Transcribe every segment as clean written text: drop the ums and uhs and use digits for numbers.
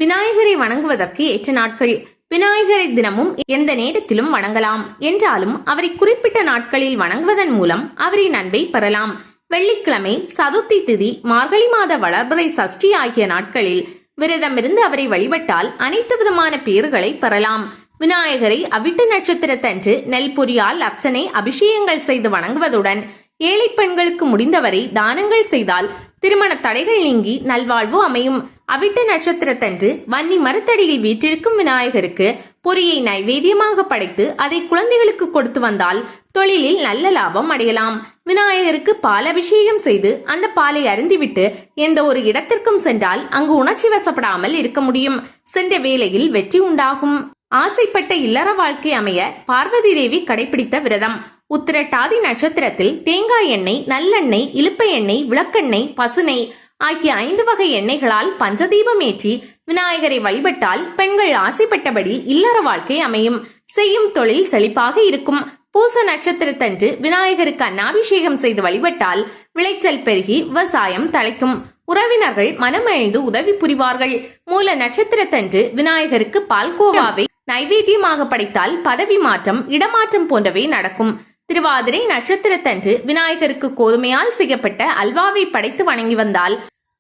விநாயகரை வணங்குவதற்கு ஏற்ற நாட்கள். விநாயகரை தினமும் எந்த நேரத்திலும் வணங்கலாம். என்றாலும் அவரை குறிப்பிட்ட நாட்களில் வணங்குவதன் மூலம் அவரின் அன்பை பெறலாம். வெள்ளிக்கிழமை, சதுர்த்தி திதி, மார்கழி மாத வளர்பிறை சஷ்டி ஆகிய நாட்களில் விரதமிருந்து அவரை வழிபட்டால் அனைத்து விதமான பேறுகளை பெறலாம். விநாயகரை அவிட்ட நட்சத்திரத்தன்று நெல் பொரியால் அர்ச்சனை, அபிஷேகங்கள் செய்து வணங்குவதுடன் ஏழை பெண்களுக்கு முடிந்தவரை தானங்கள் செய்தால் திருமண தடைகள் நீங்கி நல்வாழ்வு அமையும். அவிட்ட நட்சத்திரத்தன்று வன்னி மரத்தடியில் வீற்றிருக்கும் விநாயகருக்கு பொரியை நைவேத்தியமாக படைத்து அதை குழந்தைகளுக்கு கொடுத்து வந்தால் தொழிலில் நல்ல லாபம் அடையலாம். விநாயகருக்கு பால் அபிஷேகம் செய்து அந்த பாலை அருந்திவிட்டு எந்த ஒரு இடத்திற்கும் சென்றால் அங்கு உணர்ச்சி வசப்படாமல் இருக்க முடியும். சென்ற வேளையில் வெற்றி உண்டாகும். ஆசைப்பட்ட இல்லற வாழ்க்கை அமைய பார்வதி தேவி கடைபிடித்த விரதம். உத்திரட்டாதி நட்சத்திரத்தில் தேங்காய் எண்ணெய், நல்லெண்ணெய், இலுப்பை எண்ணெய், விளக்கெண்ணெய், பசுநெய் ஆகிய 5 வகை எண்ணெய்களால் பஞ்சதீபம் ஏற்றி விநாயகரை வழிபட்டால் பெண்கள் ஆசைப்பட்டபடி இல்லற வாழ்க்கை அமையும். செய்யும் தொழில் செழிப்பாக இருக்கும். பூச நட்சத்திரத்தன்று விநாயகருக்கு அன்னாபிஷேகம் செய்து வழிபட்டால் விளைச்சல் பெருகி விவசாயம் தழைக்கும். உறவினர்கள் மனமகிழ்ந்து உதவி புரிவார்கள். மூல நட்சத்திரத்தன்று விநாயகருக்கு பால்கோவாவை நைவேத்தியமாக படைத்தால் பதவி மாற்றம், இடமாற்றம் போன்றவை நடக்கும். திருவாதிரை நட்சத்திரத்தன்று விநாயகருக்கு கோதுமையால் செய்யப்பட்ட அல்வாவை படைத்து வணங்கி வந்தால்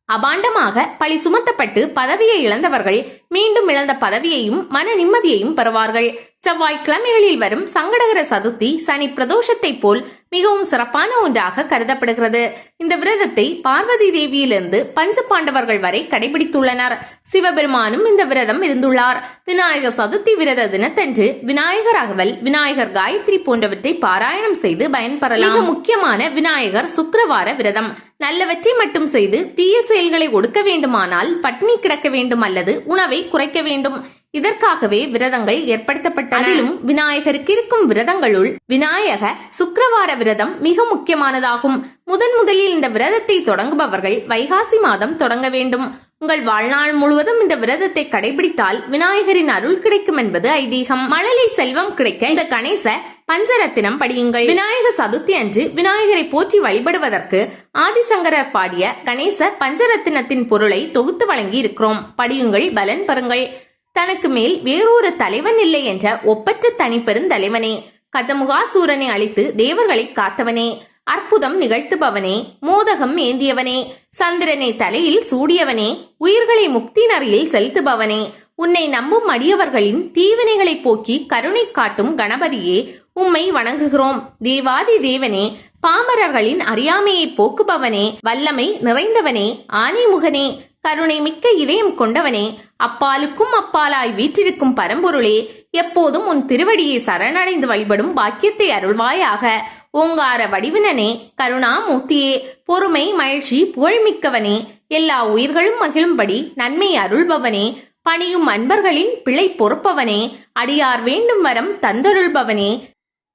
அபாண்டமாக பழி சுமத்தப்பட்டு பதவியை இழந்தவர்கள் மீண்டும் இழந்த பதவியையும் மன நிம்மதியையும் பெறுவார்கள். செவ்வாய்க்கிழமைகளில் வரும் சங்கடகர சதுர்த்தி சனி பிரதோஷத்தை போல் மிகவும் சிறப்பான ஒன்றாக கருதப்படுகிறது. இந்த விரதத்தை பார்வதி தேவியிலிருந்து பஞ்ச பாண்டவர்கள் வரை கடைபிடித்துள்ளனர். சிவபெருமானும் இந்த விரதம் இருந்துள்ளார். விநாயகர் சதுர்த்தி விரத தினத்தன்று விநாயகர் அகவல், விநாயகர் காயத்ரி போன்றவற்றை பாராயணம் செய்து பயன்பெறலாம். மிக முக்கியமான விநாயகர் சுக்கிரவார விரதம். நல்லவற்றை மட்டும் செய்து தீய செயல்களை ஒடுக்க வேண்டுமானால் பட்டினி கிடக்க வேண்டும் அல்லது உணவை குறைக்க வேண்டும். இதற்காகவே விரதங்கள் ஏற்படுத்தப்பட்டன. அதிலும் விநாயகருக்கு இருக்கும் விரதங்களுள் விநாயக சுக்கிரவார விரதம் மிக முக்கியமானதாகும். முதலில் இந்த விரதத்தை தொடங்குபவர்கள் வைகாசி மாதம் தொடங்க வேண்டும். உங்கள் வாழ்நாள் முழுவதும் இந்த விரதத்தை கடைபிடித்தால் விநாயகரின் அருள் கிடைக்கும் என்பது ஐதீகம். மழலை செல்வம் கிடைக்க இந்த கணேச பஞ்சரத்தினம் படியுங்கள். விநாயக சதுர்த்தி அன்று விநாயகரை போற்றி வழிபடுவதற்கு ஆதிசங்கரர் பாடிய கணேச பஞ்சரத்தினத்தின் பொருளை தொகுத்து வழங்கி இருக்கிறோம். படியுங்கள், பலன் பெறுங்கள். தனக்கு மேல் வேறொரு தலைவன் இல்லை என்ற ஒப்பற்ற தனிப்பெருந்தலைவனே, கஜமுகாசூரனை அழித்து தேவர்களை காத்தவனே, அற்புதம் நிகழ்த்துபவனே, மோதகம் ஏந்தியவனே, சந்திரனை தலையில் சூடியவனே, உயிர்களை முக்தி நெறியில் செலுத்துபவனே, உன்னை நம்பும் அடியவர்களின் தீவினைகளை போக்கி கருணை காட்டும் கணபதியே, உம்மை வணங்குகிறோம். தேவாதி தேவனே, பாமரர்களின் அறியாமையை போக்குபவனே, வல்லமை நிறைந்தவனே, ஆனைமுகனே, கருணை மிக்க இதயம் கொண்டவனே, அப்பாலுக்கும் அப்பாலாய் வீற்றிருக்கும் பரம்பொருளே, எப்போதும் உன் திருவடியை சரணடைந்து வழிபடும் பாக்கியத்தை அருள்வாயாக. ஓங்கார வடிவினனே, கருணாமூர்த்தியே, பொறுமை, மகிழ்ச்சி, புகழ்மிக்கவனே, எல்லா உயிர்களும் மகிழும்படி நன்மை அருள்பவனே, பணியும் அன்பர்களின் பிழை பொறுப்பவனே, அடியார் வேண்டும் வரம் தந்தருள்பவனே,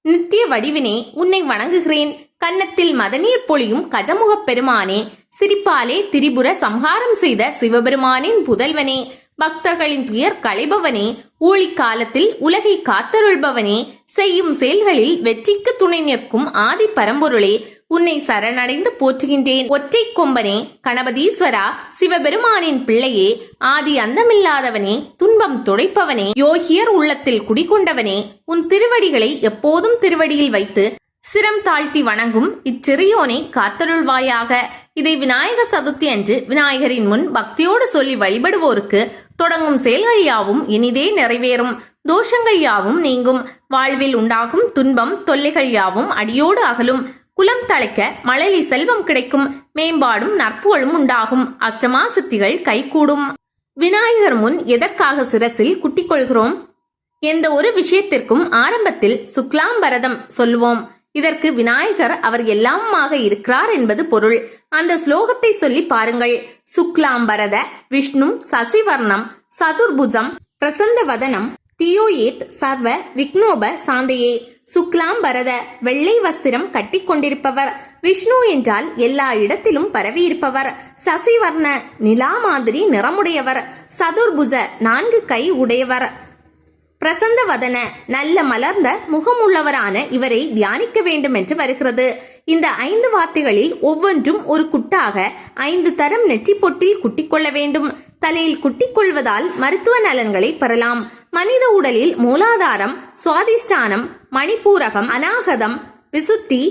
நித்திய வடிவினே, உன்னை வணங்குகிறேன். கன்னத்தில் மதநீர் பொழியும் கஜமுகப் பெருமானே, சிரிப்பாலே திரிபுர சம்ஹாரம் செய்த சிவபெருமானின் புதல்வனே, பக்தர்களின் துயர் களைபவனே, ஊழி காலத்தில் உலகை காத்தருள்பவனே, செய்யும் செயல்களில் வெற்றிக்கு துணை நிற்கும் ஆதி பரம்பொருளே, உன்னை சரணடைந்து போற்றுகின்றேன். ஒற்றை கொம்பனே, கணபதீஸ்வரா, சிவபெருமானின் பிள்ளையே, ஆதி அந்தமில்லாதவனே, துன்பம் துடைப்பவனே, யோகியர் உள்ளத்தில் குடிகொண்டவனே, உன் திருவடிகளை எப்போதும் திருவடியில் வைத்து சிரம் தாழ்த்தி வணங்கும் இச்சிறியோனை காத்தருள்வாயாக. இதை விநாயக சதுர்த்தி அன்று விநாயகரின் முன் பக்தியோடு சொல்லி வழிபடுவோருக்கு தொடங்கும் செயல்கள் யாவும் இனிதே நிறைவேறும். தோஷங்கள் யாவும் நீங்கும். வாழ்வில் உண்டாகும் துன்பம் தொல்லைகள் யாவும் அடியோடு அகலும். குலம் தழைக்க மழலை செல்வம் கிடைக்கும். மேம்பாடும் நற்புகழும் உண்டாகும். அஷ்டமா சித்திகள் கைகூடும். விநாயகர் முன் எதற்காக சிரசில் குட்டிக் கொள்கிறோம்? எந்த ஒரு விஷயத்திற்கும் ஆரம்பத்தில் சுக்லாம்பரதம் சொல்லுவோம். இதற்கு விநாயகர் அவர் எல்லாமாக இருக்கிறார் என்பது பொருள். அந்த ஸ்லோகத்தை சொல்லி பாருங்கள். சுக்லாம்பரத விஷ்ணு சசிவர்ணம் சதுர்புஜம் பிரசந்த வதனம் தியோயேத் சர்வ விக்னோப சாந்தையே. சுக்லாம்பரத, வெள்ளை வஸ்திரம் கட்டி கொண்டிருப்பவர். விஷ்ணு என்றால் எல்லா இடத்திலும் பரவியிருப்பவர். சசிவர்ண, நிலா மாதிரி நிறமுடையவர். சதுர்புஜ, 4 கை உடையவர். பிரசந்த வதன நல்ல மலர்ந்த முகமுள்ளவரான இவரை தியானிக்க வேண்டும் என்று வருகிறது. இந்த 5 வார்த்தைகளில் ஒவ்வொன்றும் ஒரு குட்டாக 5 தரம் நெற்றி பொட்டில் குட்டிக்கொள்ள வேண்டும். தலையில் குட்டிக்கொள்வதால் மருத்துவ நலன்களை பெறலாம். மனித உடலில் மூலாதாரம், சுவாதிஷ்டானம், மணிப்பூரகம், அநாகதம், விசுத்தி,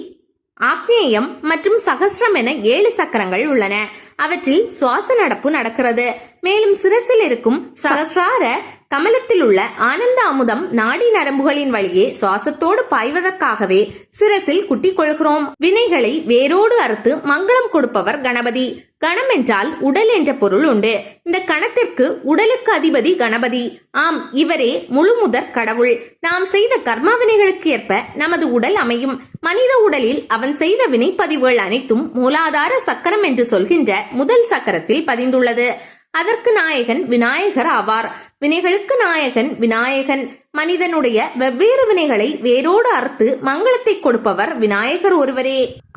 ஆக்னேயம் மற்றும் சகஸ்ரம் என 7 சக்கரங்கள் உள்ளன. அவற்றில் சுவாச நடப்பு நடக்கிறது. மேலும் சிரசில் இருக்கும் சகஸ்ரார கமலத்தில் உள்ள ஆனந்த அமுதம் நாடி நரம்புகளின் வழியே சுவாசத்தோடு பாய்வதற்காகவே சிரசில் குட்டிக் கொள்கிறோம். வினைகளை வேரோடு அறுத்து மங்களம் கொடுப்பவர் கணபதி. கணம் என்றால் உடல் என்ற பொருள் உண்டு. இந்த கணத்திற்கு உடலுக்கு அதிபதி கணபதி. ஆம், இவரே முழுமுதற் கடவுள். நாம் செய்த கர்ம வினைகளுக்கு ஏற்ப நமது உடல் அமையும். மனித உடலில் அவன் செய்த வினைப்பதிவுகள் அனைத்தும் மூலாதார சக்கரம் என்று சொல்கின்ற முதல் சக்கரத்தில் பதிந்துள்ளது. அதற்கு நாயகன் விநாயகர் ஆவார். வினைகளுக்கு நாயகன் விநாயகன். மனிதனுடைய வெவ்வேறு வினைகளை வேரோடு அறுத்து மங்களத்தை கொடுப்பவர் விநாயகர் ஒருவரே.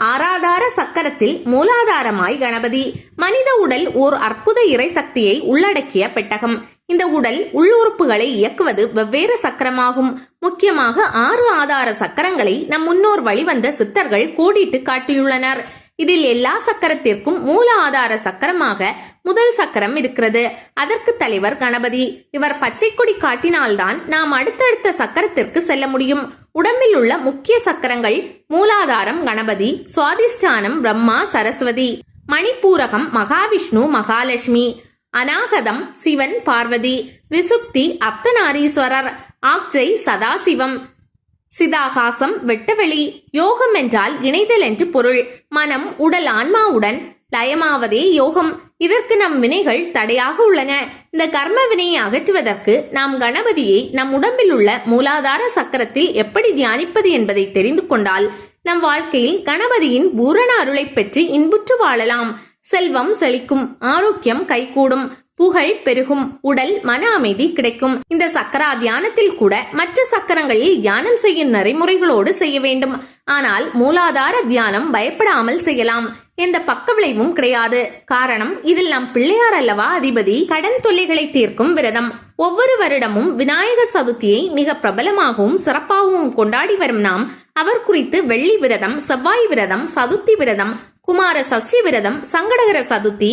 ஆறாதார சக்கரத்தில் மூலாதாரமாய் கணபதி. மனித உடல் ஓர் அற்புத இறை சக்தியை உள்ளடக்கிய பெட்டகம். இந்த உடல் உள்ளுறுப்புகளை இயக்குவது வெவ்வேறு சக்கரமாகும். முக்கியமாக 6 ஆதார சக்கரங்களை நம் முன்னோர் வழிவந்த சித்தர்கள் கோடிட்டு காட்டியுள்ளனர். இதில் எல்லா சக்கரத்திற்கும் மூல ஆதார சக்கரமாக முதல் சக்கரம் இருக்கிறது. அதற்கு தலைவர் கணபதி. இவர் பச்சை கொடி காட்டினால்தான் நாம் அடுத்தடுத்த சக்கரத்திற்கு செல்ல முடியும். உடம்பில் உள்ள முக்கிய சக்கரங்கள் மூலாதாரம் கணபதி, சுவாதிஷ்டானம் பிரம்மா சரஸ்வதி, மணிப்பூரகம் மகாவிஷ்ணு மகாலட்சுமி, அநாகதம் சிவன் பார்வதி, விசுக்தி அர்த்தநாரீஸ்வரர், ஆக்ஜை சதாசிவம், சிதாகாசம் வெட்டவெளி. யோகம் என்றால் இணைதல் என்று பொருள். மனம் உடல் ஆன்மாவுடன் லயமாவதே யோகம். இதற்கு நம் வினைகள் தடையாக உள்ளன. இந்த கர்ம வினையை அகற்றுவதற்கு நாம் கணபதியை நம் உடம்பில் உள்ள மூலாதார சக்கரத்தில் எப்படி தியானிப்பது என்பதை தெரிந்து கொண்டால் நம் வாழ்க்கையில் கணபதியின் பூரண அருளை பெற்று இன்புற்று வாழலாம். செல்வம் செழிக்கும், ஆரோக்கியம் கைகூடும், புகழ் பெருகும், உடல் மன அமைதி கிடைக்கும். இந்த சக்கரா தியானத்தில் கூட மற்ற சக்கரங்களில் தியானம் செய்யும் நெறிமுறைகளோடு செய்ய வேண்டும். ஆனால் மூலாதார தியானம் பயப்படாமல் செய்யலாம். எந்த பக்க விளைவும் கிடையாது. காரணம், இதில் நம் பிள்ளையார் அல்லவா அதிபதி. கடன் தொல்லைகளை தீர்க்கும் விரதம். ஒவ்வொரு வருடமும் விநாயகர் சதுர்த்தியை மிக பிரபலமாகவும் சிறப்பாகவும் கொண்டாடி வரும் நாம் அவர் குறித்து வெள்ளி விரதம், செவ்வாய் விரதம், சதுர்த்தி விரதம், குமார சஷ்டி விரதம், சங்கடகர சதுர்த்தி,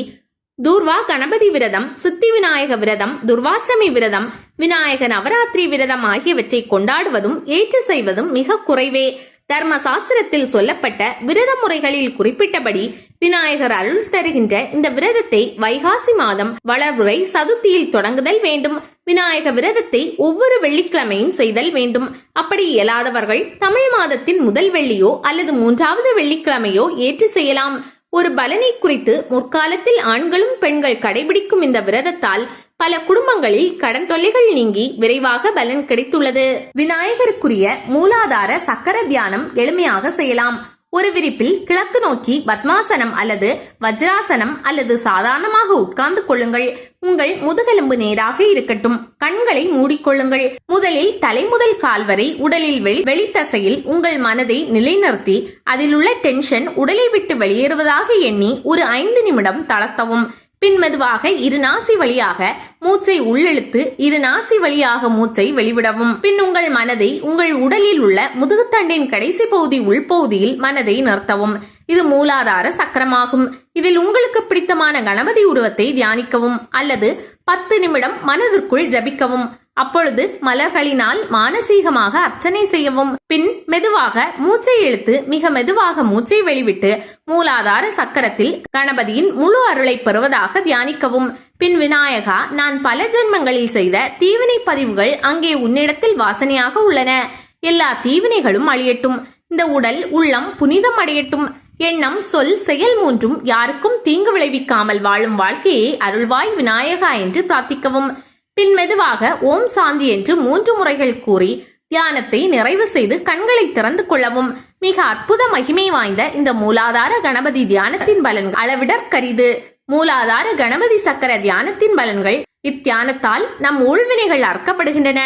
தூர்வா கணபதி விரதம், சித்தி விநாயக விரதம், துர்வாஷ்டமி விரதம், விநாயக நவராத்திரி விரதம் ஆகியவற்றை கொண்டாடுவதும் ஏற்று செய்வதும் மிக குறைவே. தர்ம சாஸ்திரத்தில் சொல்லப்பட்ட விரத முறைகளில் குறிப்பிட்டபடி விநாயகர் அருள் தருகின்ற இந்த விரதத்தை வைகாசி மாதம் வளர்வுரை சதுர்த்தியில் தொடங்குதல் வேண்டும். விநாயக விரதத்தை ஒவ்வொரு வெள்ளிக்கிழமையும் செய்தல் வேண்டும். அப்படி இயலாதவர்கள் தமிழ் மாதத்தின் முதல் வெள்ளியோ அல்லது 3வது வெள்ளிக்கிழமையோ ஏற்று செய்யலாம். ஒரு பலனை குறித்து முற்காலத்தில் ஆண்களும் பெண்கள் கடைபிடிக்கும் இந்த விரதத்தால் பல குடும்பங்களில் கடன் தொல்லைகள் நீங்கி விரைவாக பலன் கிடைத்துள்ளது. விநாயகருக்குரிய மூலாதார சக்கர தியானம் எளிமையாக செய்யலாம். ஒரு விரிப்பில் கிழக்கு நோக்கி பத்மாசனம் அல்லது வஜ்ராசனம் அல்லது சாதாரணமாக உட்கார்ந்து கொள்ளுங்கள். உங்கள் முதுகெலும்பு நேராக இருக்கட்டும். கண்களை மூடிக்கொள்ளுங்கள். முதலில் தலை முதல் கால் வரை உடலில் வெளித்தசையில் உங்கள் மனதை நிலைநிறுத்தி அதில் உள்ள டென்ஷன் உடலை விட்டு வெளியேறுவதாக எண்ணி ஒரு 5 நிமிடம் தளர்த்தவும். பின் மெதுவாக இரு நாசி வழியாக மூச்சை உள்ளிழுத்து இரு நாசி வழியாக மூச்சை வெளிவிடவும். பின் உங்கள் மனதை உங்கள் உடலில் உள்ள முதுகுத்தண்டின் கடைசி பகுதி உள்பகுதியில் மனதை நிறுத்தவும். இது மூலாதார சக்கரமாகும். இதில் உங்களுக்கு பிடித்தமான கணபதி உருவத்தை தியானிக்கவும் அல்லது 10 நிமிடம் மனதிற்குள் ஜபிக்கவும். அப்பொழுது மலர்களினால் மானசீகமாக அர்ச்சனை செய்யவும். பின் மெதுவாக மூச்சை இழுத்து மிக மெதுவாக மூச்சை வெளிவிட்டு மூலாதார சக்கரத்தில் கணபதியின் முழு அருளை பெறுவதாக தியானிக்கவும். பின் விநாயகா, நான் பல ஜென்மங்களில் செய்த தீவினை பதிவுகள் அங்கே உன்னிடத்தில் வாசனையாக உள்ளன. எல்லா தீவினைகளும் அழியட்டும். இந்த உடல் உள்ளம் புனிதம் அடையட்டும். எண்ணம் சொல் செயல் மூன்றும் யாருக்கும் தீங்கு விளைவிக்காமல் வாழும் வாழ்க்கையை அருள்வாய் விநாயகா என்று பிரார்த்திக்கவும். பின் மெதுவாக ஓம் சாந்தி என்று 3 முறைகள் கூறி தியானத்தை நிறைவு செய்து கண்களை திறந்து கொள்ளவும். மிக அற்புத மகிமை வாய்ந்த இந்த மூலாதார கணபதி தியானத்தின் பலன்கள் அளவிடற்கரிது. மூலாதார கணபதி சக்கர தியானத்தின் பலன்கள். இத்தியானத்தால் நம் உள்வினைகள் அறுக்கப்படுகின்றன.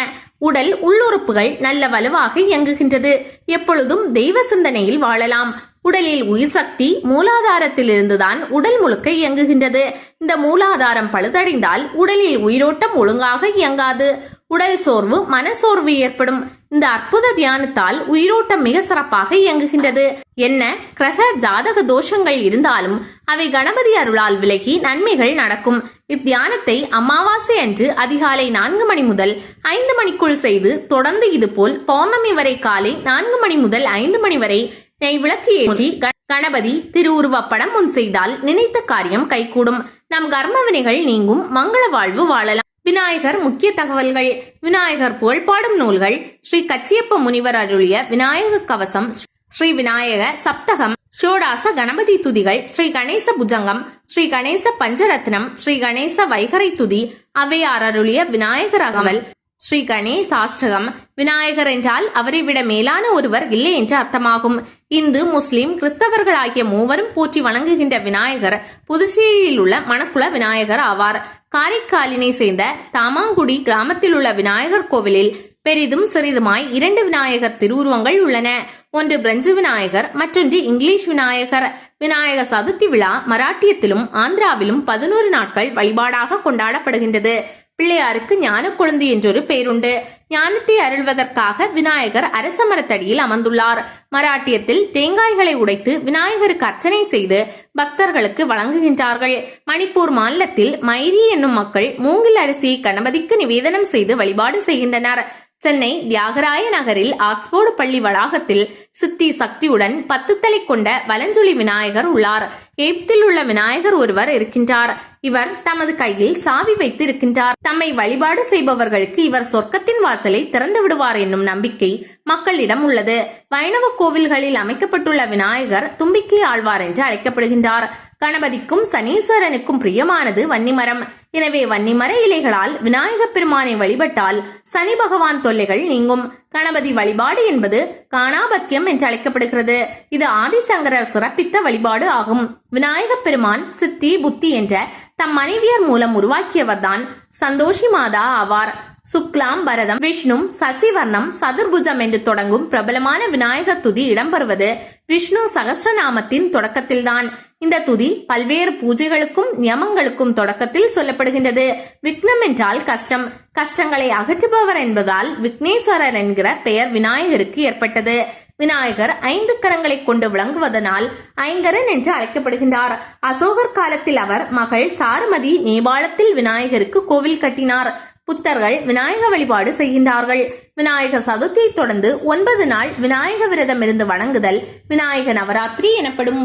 உடல் உள்ளுறுப்புகள் நல்ல வலுவாக இயங்குகின்றது. எப்பொழுதும் தெய்வ சிந்தனையில் வாழலாம். உடலில் உயிர் சக்தி மூலாதாரத்தில் இருந்துதான் உடல் முழுக்க இயங்குகின்றது. இந்த மூலாதாரம் பழுதடைந்தால் உடலில் உயிரோட்டம் ஒழுங்காக இயங்காது. உடல் சோர்வு, மனசோர்வு ஏற்படும். இந்த அற்புத தியானத்தால் உயிரோட்டம் மிக சிறப்பாக இயங்குகின்றது. என்ன கிரக ஜாதக தோஷங்கள் இருந்தாலும் அவை கணபதி அருளால் விலகி நன்மைகள் நடக்கும். இத்தியானத்தை அமாவாசை அன்று அதிகாலை 4 மணி முதல் 5 மணிக்குள் செய்து தொடர்ந்து இதுபோல் பௌர்ணமி வரை காலை 4 மணி முதல் 5 மணி வரை நெய் விளக்கு ஏற்றி கணபதி திருவுருவப்படம் முன் செய்தால் நினைத்த காரியம் கைகூடும். நம் கர்ம வினைகள் நீங்கும், மங்கள வாழ்வு வாழலாம். விநாயகர் முக்கிய தகவல்கள். விநாயகர் புகழ்பாடும் நூல்கள்: ஸ்ரீ கச்சியப்ப முனிவர் அருளிய விநாயக கவசம், ஸ்ரீ விநாயக சப்தகம், ஷோடாச கணபதி துதிகள், ஸ்ரீ கணேச புஜங்கம், ஸ்ரீ கணேச பஞ்சரத்னம், ஸ்ரீ கணேச வைகரை துதி, அவையார் அருளிய விநாயகர் அகவல், ஸ்ரீ கணேசாஷ்டகம். விநாயகர் என்றால் அவரை விட மேலான ஒருவர் இல்லை என்று அர்த்தமாகும். இந்து, முஸ்லிம், கிறிஸ்தவர்கள் ஆகிய மூவரும் போற்றி வணங்குகின்ற விநாயகர் புதுச்சேரியில் உள்ள மணக்குள விநாயகர் ஆவார். காரைக்காலினை சேர்ந்த தாமாங்குடி கிராமத்தில் உள்ள விநாயகர் கோவிலில் பெரிதும் சிறிதுமாய் 2 விநாயகர் திருவுருவங்கள் உள்ளன. ஒன்று பிரெஞ்சு விநாயகர், மற்றொன்று இங்கிலீஷ் விநாயகர். விநாயக சதுர்த்தி விழா மராட்டியத்திலும் ஆந்திராவிலும் 11 நாட்கள் வழிபாடாக கொண்டாடப்படுகின்றது. பிள்ளையாருக்கு ஞான கொழுந்து என்றொரு பெயருண்டு. ஞானத்தை அருள்வதற்காக விநாயகர் அரச மரத்தடியில் அமர்ந்துள்ளார். மராட்டியத்தில் தேங்காய்களை உடைத்து விநாயகருக்கு அர்ச்சனை செய்து பக்தர்களுக்கு வழங்குகின்றார்கள். மணிப்பூர் மாநிலத்தில் மைரி என்னும் மக்கள் மூங்கில் அரிசியை கணபதிக்கு நிவேதனம் செய்து வழிபாடு செய்கின்றனர். சென்னை தியாகராய நகரில் ஆக்ஸ்போர்டு பள்ளி வளாகத்தில் சித்தி சக்தியுடன் 10 தலை கொண்ட வலஞ்சுழி விநாயகர் உள்ளார். எகிப்தில் உள்ள விநாயகர் ஒருவர் இருக்கின்றார். இவர் தமது கையில் சாவி வைத்து இருக்கின்றார். தம்மை வழிபாடு செய்பவர்களுக்கு இவர் சொர்க்கத்தின் வாசலை திறந்து விடுவார் என்னும் நம்பிக்கை மக்களிடம் உள்ளது. வைணவ கோவில்களில் அமைக்கப்பட்டுள்ள விநாயகர் தும்பிக்கை ஆழ்வார் என்று அழைக்கப்படுகின்றார். கணபதிக்கும் சனீஸ்வரனுக்கும் பிரியமானது வன்னிமரம். எனவே வன்னிமர இலைகளால் விநாயக பெருமானை வழிபட்டால் சனி பகவான் தொல்லைகள் நீங்கும். கணபதி வழிபாடு என்பது காணாபத்தியம் என்று அழைக்கப்படுகிறது. இது ஆதிசங்கரர் சிறப்பித்த வழிபாடு ஆகும். விநாயக பெருமான் சித்தி புத்தி என்ற தம் மனைவியர் மூலம் உருவாக்கியவர்தான் சந்தோஷி மாதா ஆவார். சுக்லாம் பரதம் விஷ்ணு சசிவர்ணம் சதுர்புஜம் என்று தொடங்கும் பிரபலமான விநாயகர் துதி இடம்பெறுவது விஷ்ணு சகஸ்ரநாமத்தின் தொடக்கத்தில்தான். இந்த துதி பல்வேறு பூஜைகளுக்கும் நியமங்களுக்கும் தொடக்கத்தில் சொல்லப்படுகின்றது. விக்னம் என்றால் கஷ்டம், கஷ்டங்களை அகற்றுபவர் என்பதால் விக்னேஸ்வரர் என்கிற பெயர் விநாயகருக்கு ஏற்பட்டது. விநாயகர் 5 கரங்களை கொண்டு விளங்குவதனால் ஐங்கரன் என்று அழைக்கப்படுகின்றார். அசோகர் காலத்தில் அவர் மகள் சாருமதி நேபாளத்தில் விநாயகருக்கு கோவில் கட்டினார். புத்தர்கள் விநாயக வழிபாடு செய்கின்றார்கள். விநாயக சதுர்த்தியை தொடர்ந்து 9 நாள் விநாயக விரதம் இருந்து வணங்குதல் விநாயக நவராத்திரி எனப்படும்.